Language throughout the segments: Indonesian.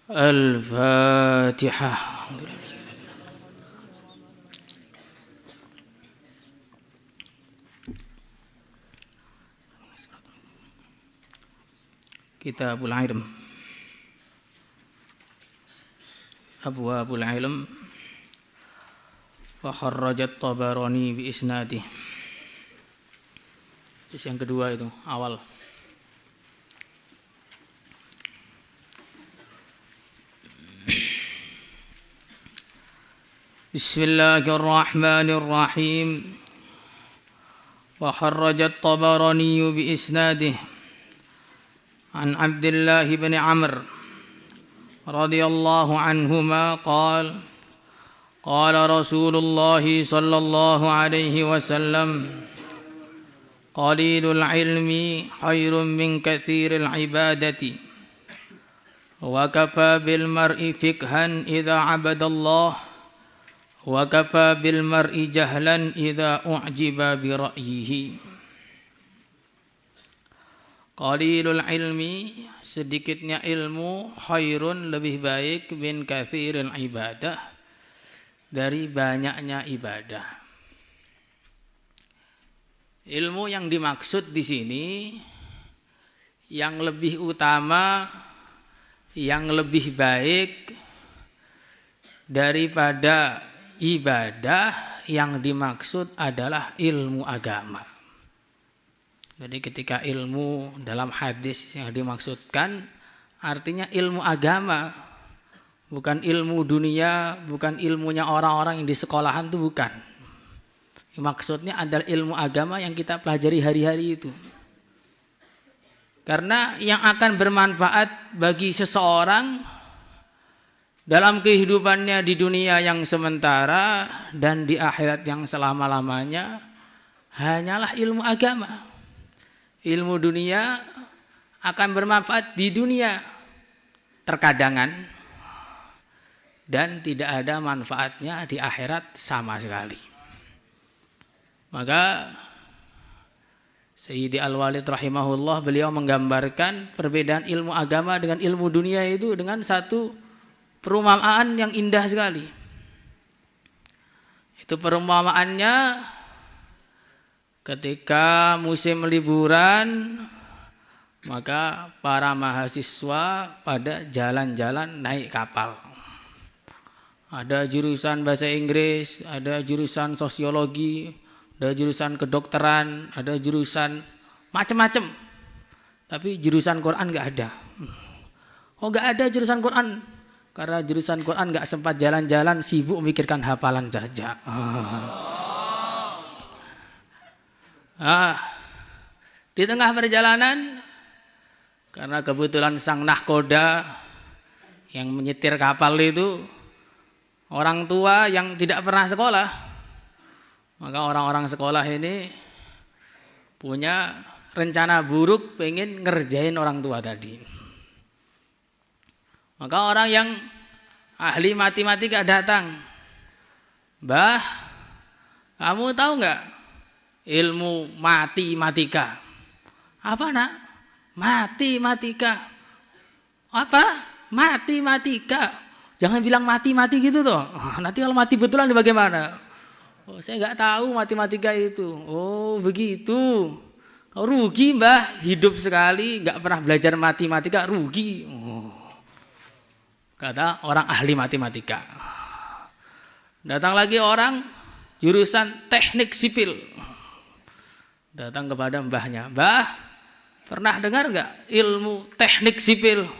Al-Fatihah. Kitabul Ilm. Abwabul Ilm. Wa kharrajat Tabarani bi isnadih. Terus yang kedua itu awal. Bismillahirrahmanirrahim. Wa kharrajat Tabarani bi isnadih an Abdullah bin Amr radhiyallahu anhuma qala qala Rasulullah sallallahu alaihi wasallam qalilul ilmi khairun min katsiril ibadati wa kafa bil mar'i fikhan idza abadallah wa kafa bil mar'i jahlan idza u'jiba bi ra'yihi. Qalilul ilmi, sedikitnya ilmu, khairun, lebih baik, min katsiril ibadah, dari banyaknya ibadah. Ilmu yang dimaksud di sini yang lebih utama, yang lebih baik daripada ibadah, yang dimaksud adalah ilmu agama. Jadi ketika ilmu dalam hadis yang dimaksudkan artinya ilmu agama, bukan ilmu dunia, bukan ilmunya orang-orang yang di sekolahan, itu bukan. Maksudnya adalah ilmu agama yang kita pelajari hari-hari itu. Karena yang akan bermanfaat bagi seseorang dalam kehidupannya di dunia yang sementara dan di akhirat yang selama-lamanya hanyalah ilmu agama. Ilmu dunia akan bermanfaat di dunia terkadangan dan tidak ada manfaatnya di akhirat sama sekali. Maka Sayyidi Al-Walid rahimahullah, beliau menggambarkan perbedaan ilmu agama dengan ilmu dunia itu dengan satu perumpamaan yang indah sekali. Itu perumpamaannya ketika musim liburan, maka para mahasiswa pada jalan-jalan naik kapal. Ada jurusan bahasa Inggris, ada jurusan sosiologi, ada jurusan kedokteran, ada jurusan macam-macam. Tapi jurusan Quran nggak ada. Oh, nggak ada jurusan Quran? Karena jurusan Quran nggak sempat jalan-jalan, sibuk memikirkan hafalan saja. Di tengah perjalanan, karena kebetulan sang nahkoda yang menyetir kapal itu orang tua yang tidak pernah sekolah, maka orang-orang sekolah ini punya rencana buruk, pengen ngerjain orang tua tadi. Maka orang yang ahli matematika datang. Mbah, kamu tahu nggak ilmu matematika? Apa nak? Matematika. Apa? Matematika. Jangan bilang mati-mati gitu toh. Nanti kalau mati betulan bagaimana? Oh, saya nggak tahu matematika itu. Oh, begitu. Kau rugi mbah, hidup sekali nggak pernah belajar matematika, rugi. Oh. Kata orang ahli matematika. Datang lagi orang jurusan teknik sipil. Datang kepada mbahnya. Mbah, pernah dengar nggak ilmu teknik sipil?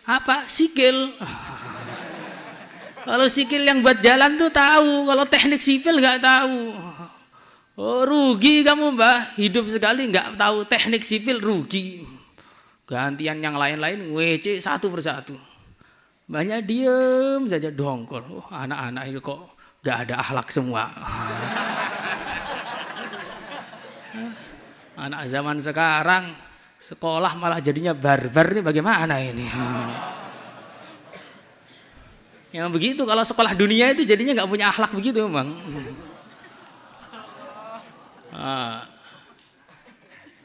Apa? Sikil. Kalau sikil yang buat jalan tuh tahu. Kalau teknik sipil nggak tahu. Oh, rugi kamu mbah. Hidup sekali nggak tahu teknik sipil, rugi. Gantian yang lain-lain WC satu persatu. Banyak diem saja dongkol. Oh, anak-anak itu kok gak ada akhlak semua. Anak zaman sekarang sekolah malah jadinya barbar, ini bagaimana ini? Yang begitu kalau sekolah dunia itu jadinya gak punya akhlak begitu memang.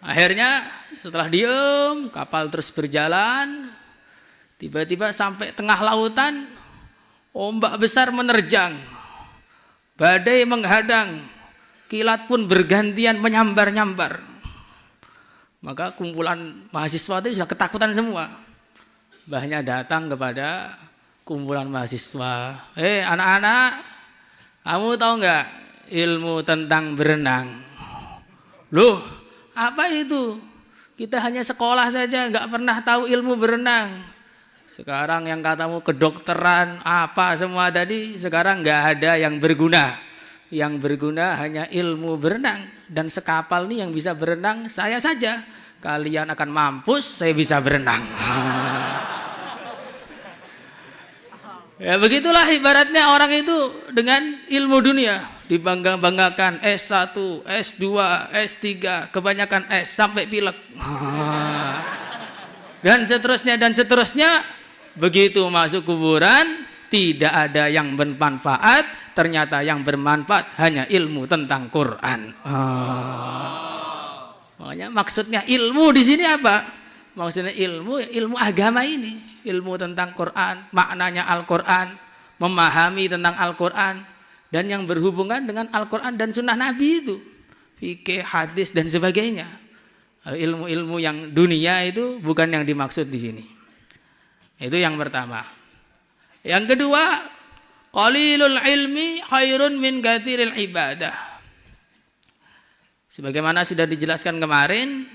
Akhirnya setelah diem, kapal terus berjalan. Tiba-tiba sampai tengah lautan, ombak besar menerjang, badai menghadang, kilat pun bergantian menyambar-nyambar. Maka kumpulan mahasiswa itu sudah ketakutan semua. Mbahnya datang kepada kumpulan mahasiswa. Anak-anak, kamu tahu nggak ilmu tentang berenang? Loh, apa itu? Kita hanya sekolah saja, nggak pernah tahu ilmu berenang. Sekarang yang katamu kedokteran, apa semua tadi, sekarang nggak ada yang berguna. Yang berguna hanya ilmu berenang. Dan sekapal nih yang bisa berenang, saya saja. Kalian akan mampus, saya bisa berenang. Ya begitulah ibaratnya orang itu dengan ilmu dunia. Dibangga-banggakan S1, S2, S3, kebanyakan S sampai pilek. Dan seterusnya. Begitu masuk kuburan, tidak ada yang bermanfaat. Ternyata yang bermanfaat hanya ilmu tentang Quran. Makanya maksudnya ilmu di sini apa? Maksudnya ilmu agama ini. Ilmu tentang Quran, maknanya Al-Quran, memahami tentang Al-Quran. Dan yang berhubungan dengan Al-Quran dan sunnah Nabi itu. Fikih, hadis dan sebagainya. Ilmu-ilmu yang dunia itu bukan yang dimaksud di sini. Itu yang pertama. Yang kedua, qalilul ilmi khairun min katsiril ibadah. Sebagaimana sudah dijelaskan kemarin,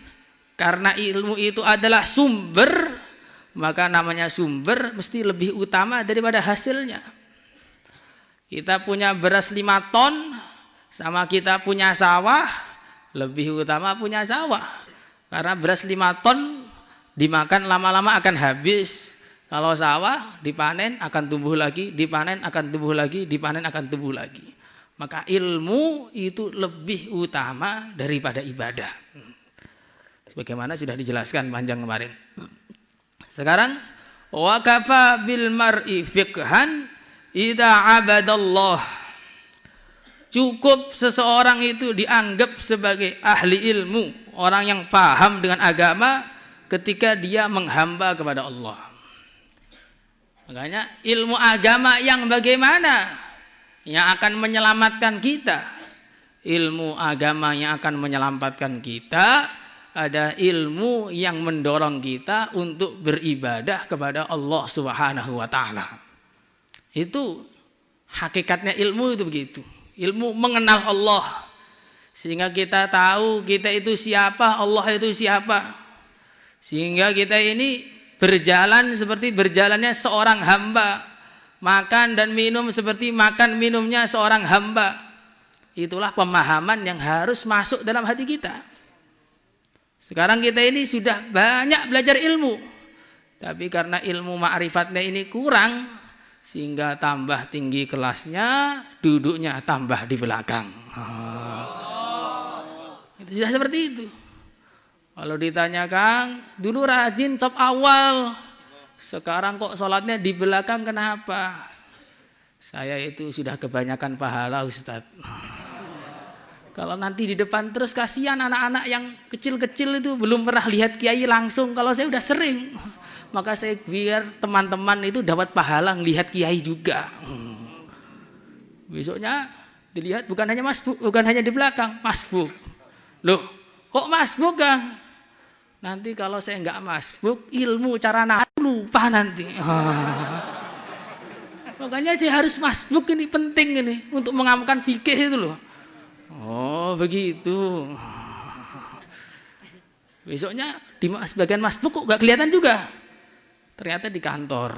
karena ilmu itu adalah sumber, maka namanya sumber mesti lebih utama daripada hasilnya. Kita punya beras 5 ton, sama kita punya sawah, lebih utama punya sawah. Karena beras 5 ton dimakan lama-lama akan habis. Kalau sawah dipanen akan tumbuh lagi, dipanen akan tumbuh lagi, dipanen akan tumbuh lagi. Maka ilmu itu lebih utama daripada ibadah. Sebagaimana sudah dijelaskan panjang kemarin. Sekarang wa kafa bil mar'i fiqhan idza abadallah. Cukup seseorang itu dianggap sebagai ahli ilmu, orang yang paham dengan agama ketika dia menghamba kepada Allah. Makanya ilmu agama yang bagaimana yang akan menyelamatkan kita. Ilmu agama yang akan menyelamatkan kita ada ilmu yang mendorong kita untuk beribadah kepada Allah Subhanahu wa taala. Itu hakikatnya ilmu itu begitu. Ilmu mengenal Allah sehingga kita tahu kita itu siapa, Allah itu siapa. Sehingga kita ini berjalan seperti berjalannya seorang hamba, makan dan minum seperti makan minumnya seorang hamba. Itulah pemahaman yang harus masuk dalam hati kita. Sekarang kita ini sudah banyak belajar ilmu, tapi karena ilmu ma'rifatnya ini kurang, sehingga tambah tinggi kelasnya, duduknya tambah di belakang. Itu sudah seperti itu. Kalau ditanya Kang, dulu rajin sop awal, sekarang kok sholatnya di belakang kenapa? Saya itu sudah kebanyakan pahala Ustaz. Kalau nanti di depan terus kasihan anak-anak yang kecil-kecil itu belum pernah lihat kiai langsung. Kalau saya udah sering, maka saya biar teman-teman itu dapat pahala lihat kiai juga. Besoknya dilihat bukan hanya masbuk, bukan hanya di belakang, masbuk. Loh, kok masbuk Kang? Nanti kalau saya enggak masbuk, ilmu cara nahu lupa nanti. Makanya saya harus masbuk, ini penting ini untuk mengamalkan fikih itu loh. Oh begitu. Besoknya di sebagian masbuk kok enggak kelihatan juga. Ternyata di kantor.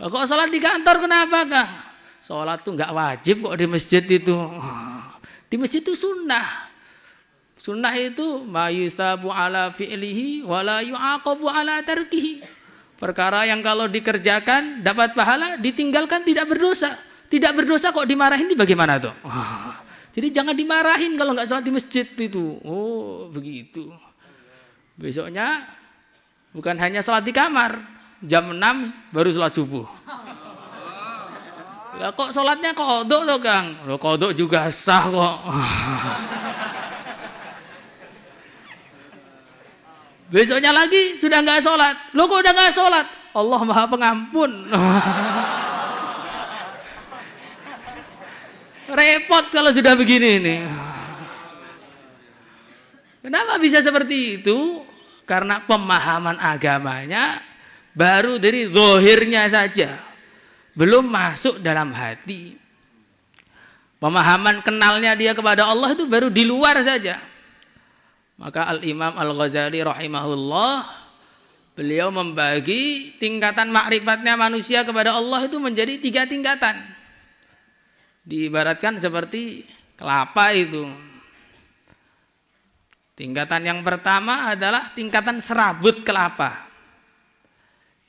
Kok sholat di kantor kenapa Kang? Sholat tuh enggak wajib kok di masjid itu. Di masjid itu sunnah. Sunnah itu ma yusabu ala fi'lihi wa la yu'aqabu ala tarkihi. Perkara yang kalau dikerjakan dapat pahala, ditinggalkan tidak berdosa. Tidak berdosa kok dimarahin, ini bagaimana tuh? Jadi jangan dimarahin kalau enggak sholat di masjid itu. Oh, begitu. Besoknya bukan hanya sholat di kamar, jam 6 baru sholat subuh. Lah kok sholatnya qodho tuh Kang? Loh qodho juga sah kok. Besoknya lagi sudah nggak sholat. Loh kok udah nggak sholat? Allah Maha Pengampun. Repot kalau sudah begini nih. Kenapa bisa seperti itu? Karena pemahaman agamanya baru dari zahirnya saja. Belum masuk dalam hati. Pemahaman kenalnya dia kepada Allah itu baru di luar saja. Maka Al-Imam Al-Ghazali rahimahullah, beliau membagi tingkatan makrifatnya manusia kepada Allah itu menjadi 3 tingkatan. Diibaratkan seperti kelapa itu. Tingkatan yang pertama adalah tingkatan serabut kelapa.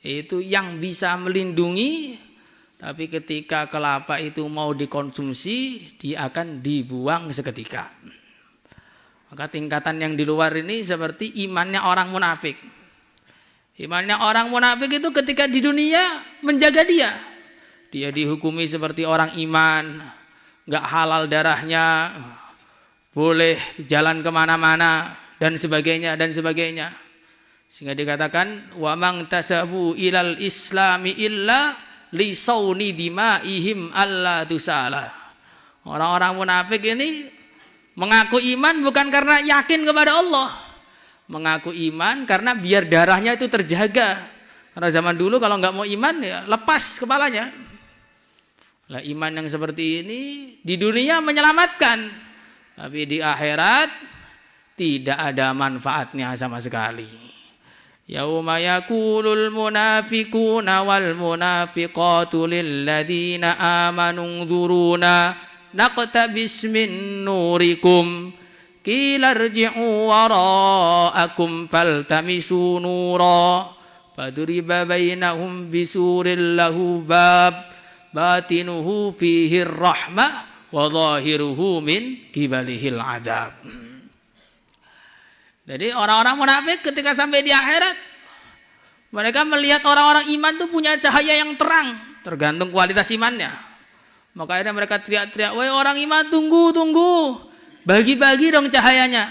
Yaitu yang bisa melindungi, tapi ketika kelapa itu mau dikonsumsi, dia akan dibuang seketika. Maka tingkatan yang di luar ini seperti imannya orang munafik. Imannya orang munafik itu ketika di dunia menjaga dia. Dia dihukumi seperti orang iman, nggak halal darahnya, boleh jalan kemana-mana, dan sebagainya, dan sebagainya. Sehingga dikatakan, wa man tasabu ilal islami illa lisauni dimaihim alla tusala. Orang-orang munafik ini mengaku iman bukan karena yakin kepada Allah. Mengaku iman karena biar darahnya itu terjaga. Karena zaman dulu kalau nggak mau iman ya lepas kepalanya. Lah iman yang seperti ini di dunia menyelamatkan, tapi di akhirat tidak ada manfaatnya sama sekali. Yauma yaqulul munafiquna wal munafiqatu lil ladzina amanu dzuruna naqtabis min nurikum qila irji'u wara'akum faltamisu nura faduriba bainahum bisurin lahu bab batinuhu fihi rahmah wa zahiruhu min qibalihil adab. Jadi orang-orang munafik ketika sampai di akhirat, mereka melihat orang-orang iman itu punya cahaya yang terang, tergantung kualitas imannya. Maka akhirnya mereka teriak-teriak, "Woi orang iman, tunggu, tunggu. Bagi-bagi dong cahayanya."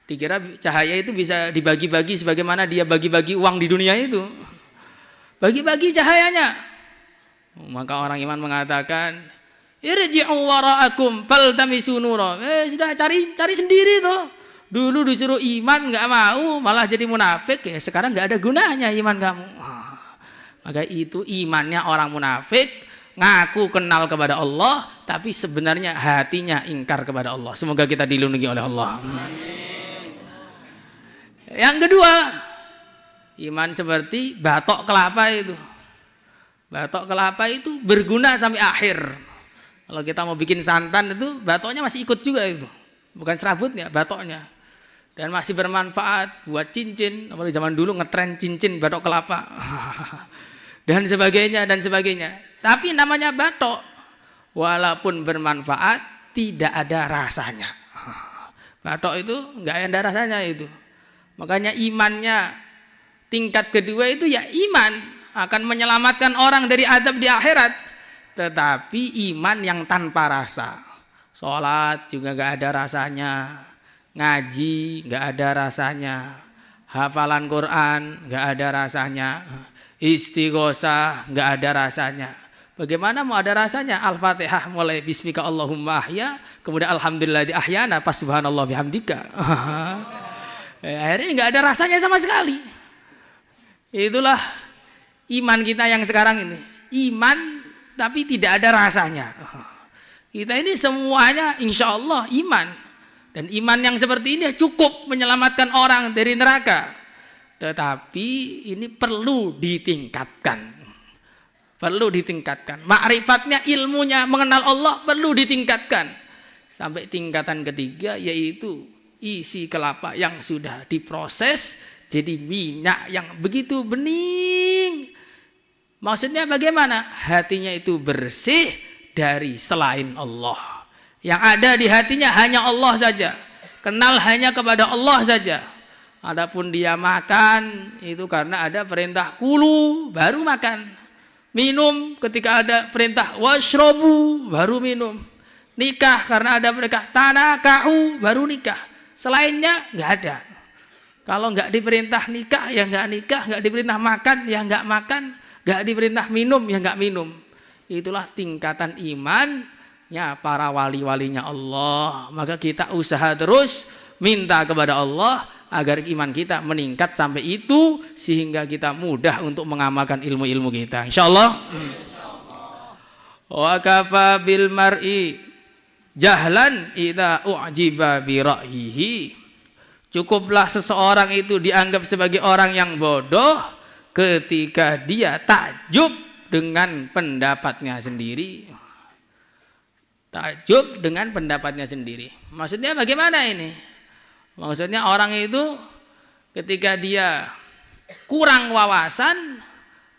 Dikira cahaya itu bisa dibagi-bagi sebagaimana dia bagi-bagi uang di dunia itu. Bagi-bagi cahayanya. Maka orang iman mengatakan, "Irji'u wara'akum faltamisu nura." Sudah cari sendiri tuh. Dulu disuruh iman nggak mau, malah jadi munafik, ya sekarang nggak ada gunanya iman kamu. Maka itu imannya orang munafik, ngaku kenal kepada Allah, tapi sebenarnya hatinya ingkar kepada Allah. Semoga kita dilindungi oleh Allah. Yang kedua, iman seperti batok kelapa itu. Batok kelapa itu berguna sampai akhir. Kalau kita mau bikin santan itu, batoknya masih ikut juga itu. Bukan serabutnya, batoknya. Dan masih bermanfaat buat cincin. Apalagi zaman dulu ngetren cincin batok kelapa. Dan sebagainya, dan sebagainya. Tapi namanya batok. Walaupun bermanfaat, tidak ada rasanya. Batok itu nggak ada rasanya itu. Makanya imannya tingkat kedua itu ya iman. Akan menyelamatkan orang dari azab di akhirat. Tetapi iman yang tanpa rasa. Sholat juga nggak ada rasanya. Ngaji nggak ada rasanya. Hafalan Quran nggak ada rasanya. Istighosah nggak ada rasanya. Bagaimana mau ada rasanya? Al-Fatihah mulai bismika Allahumma ahya, kemudian alhamdulillah di ahyana, pas subhanallah bihamdika. Akhirnya nggak ada rasanya sama sekali. Itulah iman kita yang sekarang ini. Iman tapi tidak ada rasanya. Kita ini semuanya insya Allah iman. Dan iman yang seperti ini cukup menyelamatkan orang dari neraka. Tetapi ini perlu ditingkatkan. Perlu ditingkatkan. Ma'rifatnya, ilmunya, mengenal Allah perlu ditingkatkan. Sampai tingkatan ketiga yaitu isi kelapa yang sudah diproses jadi minyak yang begitu bening. Maksudnya bagaimana? Hatinya itu bersih dari selain Allah. Yang ada di hatinya hanya Allah saja. Kenal hanya kepada Allah saja. Adapun dia makan itu karena ada perintah kulu baru makan. Minum ketika ada perintah washrobu baru minum. Nikah karena ada perintah tanakahu baru nikah. Selainnya nggak ada. Kalau nggak diperintah nikah ya nggak nikah, nggak diperintah makan ya nggak makan, nggak diperintah minum ya nggak minum. Itulah tingkatan imannya para wali-walinya Allah. Maka kita usaha terus minta kepada Allah agar iman kita meningkat sampai itu, sehingga kita mudah untuk mengamalkan ilmu-ilmu kita. Insyaallah. Wa kafa bil mar'i jahlan idza u'jiba bi ra'yihi. Cukuplah seseorang itu dianggap sebagai orang yang bodoh ketika dia takjub dengan pendapatnya sendiri. Takjub dengan pendapatnya sendiri. Maksudnya bagaimana ini? Maksudnya orang itu ketika dia kurang wawasan,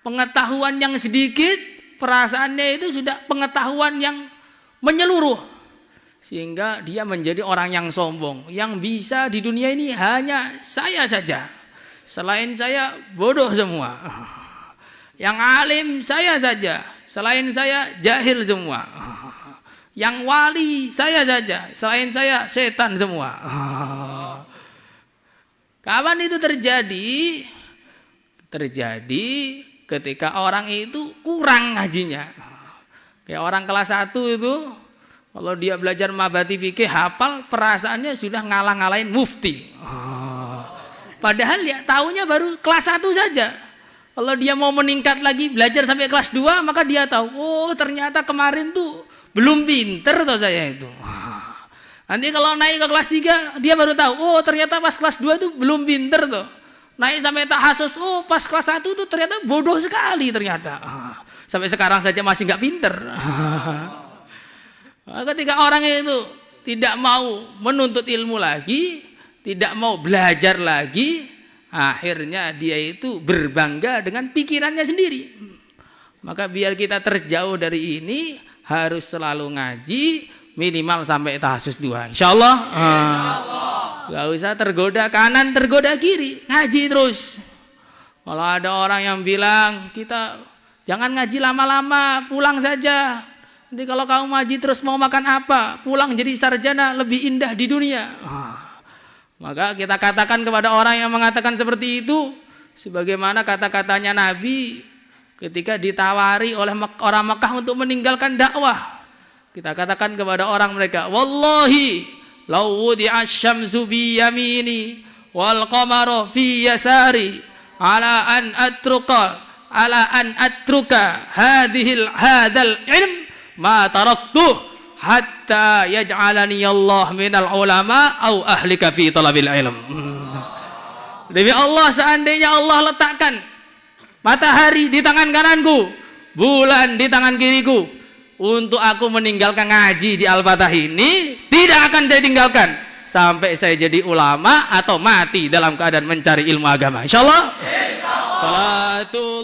pengetahuan yang sedikit, perasaannya itu sudah pengetahuan yang menyeluruh. Sehingga dia menjadi orang yang sombong. Yang bisa di dunia ini hanya saya saja. Selain saya bodoh semua. Yang alim saya saja. Selain saya jahil semua. Yang wali saya saja. Selain saya setan semua. Kapan itu terjadi? Terjadi ketika orang itu kurang ngajinya. Kayak orang kelas 1 itu, kalau dia belajar mabati fikih, hafal, perasaannya sudah ngalah-ngalahin mufti. Padahal ya tahunya baru kelas 1 saja. Kalau dia mau meningkat lagi, belajar sampai kelas 2, maka dia tahu, oh ternyata kemarin tuh belum pinter tuh saya itu. Nanti kalau naik ke kelas 3, dia baru tahu, oh ternyata pas kelas 2 tuh belum pinter tuh. Naik sampai tahasus, oh pas kelas 1 tuh ternyata bodoh sekali ternyata. Sampai sekarang saja masih nggak pinter. Ketika orang itu tidak mau menuntut ilmu lagi, tidak mau belajar lagi, akhirnya dia itu berbangga dengan pikirannya sendiri. Maka biar kita terjauh dari ini, harus selalu ngaji, minimal sampai tahasus 2. Insyaallah. Gak usah tergoda kanan, tergoda kiri, ngaji terus. Kalau ada orang yang bilang, kita jangan ngaji lama-lama, pulang saja. Nanti kalau kamu ngaji terus mau makan apa? Pulang jadi sarjana lebih indah di dunia. Maka kita katakan kepada orang yang mengatakan seperti itu, sebagaimana kata-katanya Nabi ketika ditawari oleh orang Mekah untuk meninggalkan dakwah. Kita katakan kepada orang mereka, wallahi law wudi'a asy-syamsu bi yamini wal qamaru fi yasari ala an atruka hadzal ilm ma taraktuh hatta yaj'alani Allah minal ulama au ahlika fi talabil ilm. Demi Allah, seandainya Allah letakkan matahari di tangan kananku, bulan di tangan kiriku, untuk aku meninggalkan ngaji di Al-Fatah ini, tidak akan saya tinggalkan sampai saya jadi ulama atau mati dalam keadaan mencari ilmu agama. Insyaallah. Salatu